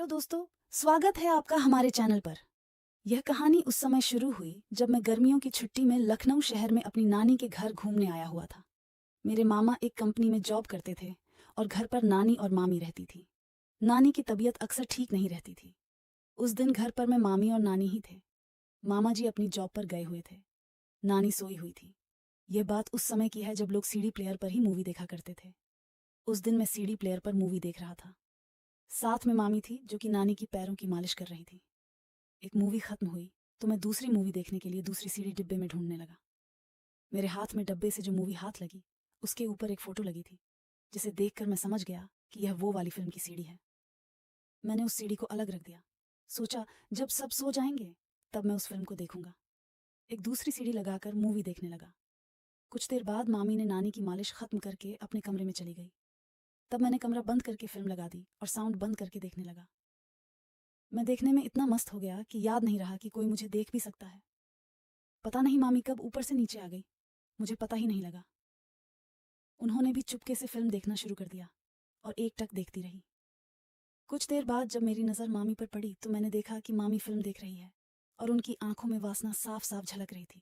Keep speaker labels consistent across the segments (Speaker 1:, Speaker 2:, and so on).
Speaker 1: Hello दोस्तों, स्वागत है आपका हमारे चैनल पर। यह कहानी उस समय शुरू हुई जब मैं गर्मियों की छुट्टी में लखनऊ शहर में अपनी नानी के घर घूमने आया हुआ था। मेरे मामा एक कंपनी में जॉब करते थे और घर पर नानी और मामी रहती थी। नानी की तबीयत अक्सर ठीक नहीं रहती थी। उस दिन घर पर मैं मामी और नानी ही थे। मामा जी अपनी जॉब पर गए हुए थे। नानी सोई हुई थी। यह बात उस समय की है जब लोग सीडी प्लेयर पर ही मूवी देखा करते थे। उस दिन मैं सीडी प्लेयर पर मूवी देख रहा था। साथ में मामी थी जो कि नानी की पैरों की मालिश कर रही थी। एक मूवी खत्म हुई तो मैं दूसरी मूवी देखने के लिए दूसरी सीडी डिब्बे में ढूंढने लगा। मेरे हाथ में डब्बे से जो मूवी हाथ लगी उसके ऊपर एक फोटो लगी थी, जिसे देखकर मैं समझ गया कि यह वो वाली फिल्म की सीडी है। मैंने उस सीडी को अलग रख दिया। सोचा जब सब सो जाएंगे तब मैं उस फिल्म को देखूंगा। एक दूसरी सीडी लगाकर मूवी देखने लगा। कुछ देर बाद मामी ने नानी की मालिश खत्म करके अपने कमरे में चली गई। तब मैंने कमरा बंद करके फिल्म लगा दी और साउंड बंद करके देखने लगा। मैं देखने में इतना मस्त हो गया कि याद नहीं रहा कि कोई मुझे देख भी सकता है। पता नहीं मामी कब ऊपर से नीचे आ गई, मुझे पता ही नहीं लगा। उन्होंने भी चुपके से फिल्म देखना शुरू कर दिया और एकटक देखती रही। कुछ देर बाद जब मेरी नज़र मामी पर पड़ी तो मैंने देखा कि मामी फिल्म देख रही है और उनकी आंखों में वासना साफ साफ झलक रही थी।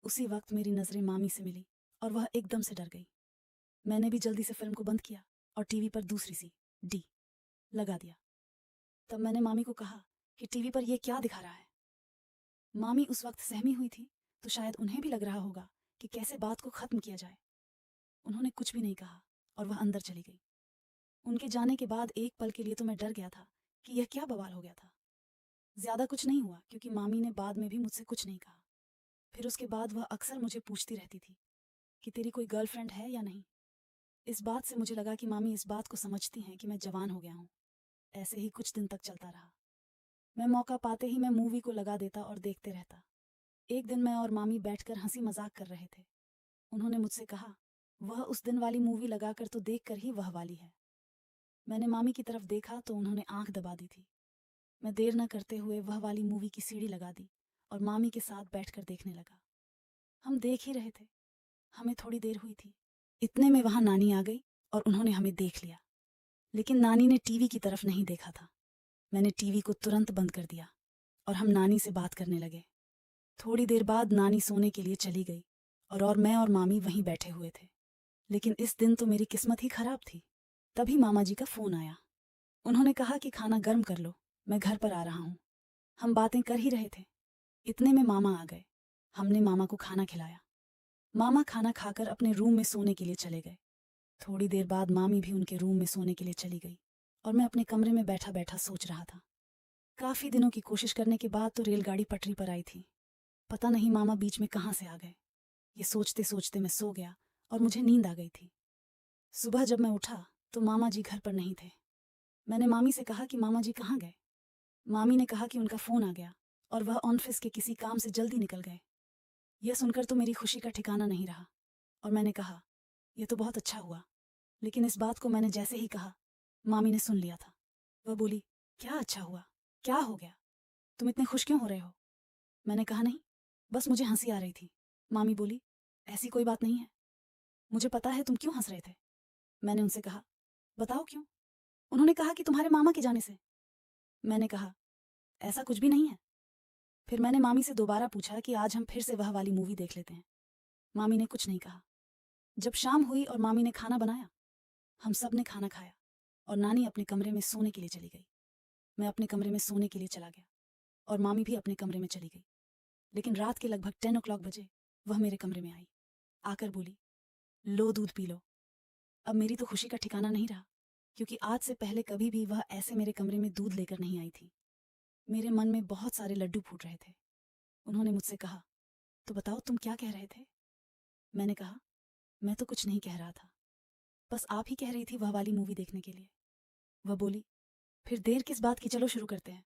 Speaker 1: उसी वक्त मेरी नज़रें मामी से मिली और वह एकदम से डर गई। मैंने भी जल्दी से फिल्म को बंद किया और टीवी पर दूसरी सी डी लगा दिया। तब मैंने मामी को कहा कि टीवी पर यह क्या दिखा रहा है। मामी उस वक्त सहमी हुई थी तो शायद उन्हें भी लग रहा होगा कि कैसे बात को खत्म किया जाए। उन्होंने कुछ भी नहीं कहा और वह अंदर चली गई। उनके जाने के बाद एक पल के लिए तो मैं डर गया था कि यह क्या बवाल हो गया था। ज्यादा कुछ नहीं हुआ क्योंकि मामी ने बाद में भी मुझसे कुछ नहीं कहा। फिर उसके बाद वह अक्सर मुझे पूछती रहती थी कि तेरी कोई गर्लफ्रेंड है या नहीं। इस बात से मुझे लगा कि मामी इस बात को समझती हैं कि मैं जवान हो गया हूँ। ऐसे ही कुछ दिन तक चलता रहा। मैं मौका पाते ही मैं मूवी को लगा देता और देखते रहता। एक दिन मैं और मामी बैठकर हंसी मजाक कर रहे थे। उन्होंने मुझसे कहा, वह उस दिन वाली मूवी लगाकर तो देख कर ही वह वाली है। मैंने मामी की तरफ देखा तो उन्होंने आंख दबा दी थी। मैं देर न करते हुए वह वाली मूवी की सीडी लगा दी और मामी के साथ बैठकर देखने लगा। हम देख ही रहे थे। हमें थोड़ी देर हुई थी, इतने में वहां नानी आ गई और उन्होंने हमें देख लिया। लेकिन नानी ने टीवी की तरफ नहीं देखा था। मैंने टीवी को तुरंत बंद कर दिया और हम नानी से बात करने लगे। थोड़ी देर बाद नानी सोने के लिए चली गई और मैं और मामी वहीं बैठे हुए थे। लेकिन इस दिन तो मेरी किस्मत ही खराब थी। तभी मामा जी का फोन आया। उन्होंने कहा कि खाना गर्म कर लो, मैं घर पर आ रहा हूँ। हम बातें कर ही रहे थे, इतने में मामा आ गए। हमने मामा को खाना खिलाया। मामा खाना खाकर अपने रूम में सोने के लिए चले गए। थोड़ी देर बाद मामी भी उनके रूम में सोने के लिए चली गई और मैं अपने कमरे में बैठा बैठा सोच रहा था। काफी दिनों की कोशिश करने के बाद तो रेलगाड़ी पटरी पर आई थी। पता नहीं मामा बीच में कहाँ से आ गए। ये सोचते सोचते मैं सो गया और मुझे नींद आ गई थी। सुबह जब मैं उठा तो मामा जी घर पर नहीं थे। मैंने मामी से कहा कि मामा जी कहाँ गए। मामी ने कहा कि उनका फोन आ गया और वह ऑफिस के किसी काम से जल्दी निकल गए। यह सुनकर तो मेरी खुशी का ठिकाना नहीं रहा और मैंने कहा, यह तो बहुत अच्छा हुआ। लेकिन इस बात को मैंने जैसे ही कहा, मामी ने सुन लिया था। वह बोली, क्या अच्छा हुआ, क्या हो गया, तुम इतने खुश क्यों हो रहे हो। मैंने कहा, नहीं, बस मुझे हंसी आ रही थी। मामी बोली, ऐसी कोई बात नहीं है, मुझे पता है तुम क्यों हंस रहे थे। मैंने उनसे कहा, बताओ क्यों। उन्होंने कहा कि तुम्हारे मामा के जाने से। मैंने कहा, ऐसा कुछ भी नहीं है। फिर मैंने मामी से दोबारा पूछा कि आज हम फिर से वह वाली मूवी देख लेते हैं। मामी ने कुछ नहीं कहा। जब शाम हुई और मामी ने खाना बनाया, हम सब ने खाना खाया और नानी अपने कमरे में सोने के लिए चली गई। मैं अपने कमरे में सोने के लिए चला गया और मामी भी अपने कमरे में चली गई। लेकिन रात के लगभग 10 o'clock बजे वह मेरे कमरे में आई। आकर बोली, लो दूध पी लो। अब मेरी तो खुशी का ठिकाना नहीं रहा, क्योंकि आज से पहले कभी भी वह ऐसे मेरे कमरे में दूध लेकर नहीं आई थी। मेरे मन में बहुत सारे लड्डू फूट रहे थे। उन्होंने मुझसे कहा, तो बताओ तुम क्या कह रहे थे। मैंने कहा, मैं तो कुछ नहीं कह रहा था, बस आप ही कह रही थी वह वाली मूवी देखने के लिए। वह बोली, फिर देर किस बात की, चलो शुरू करते हैं।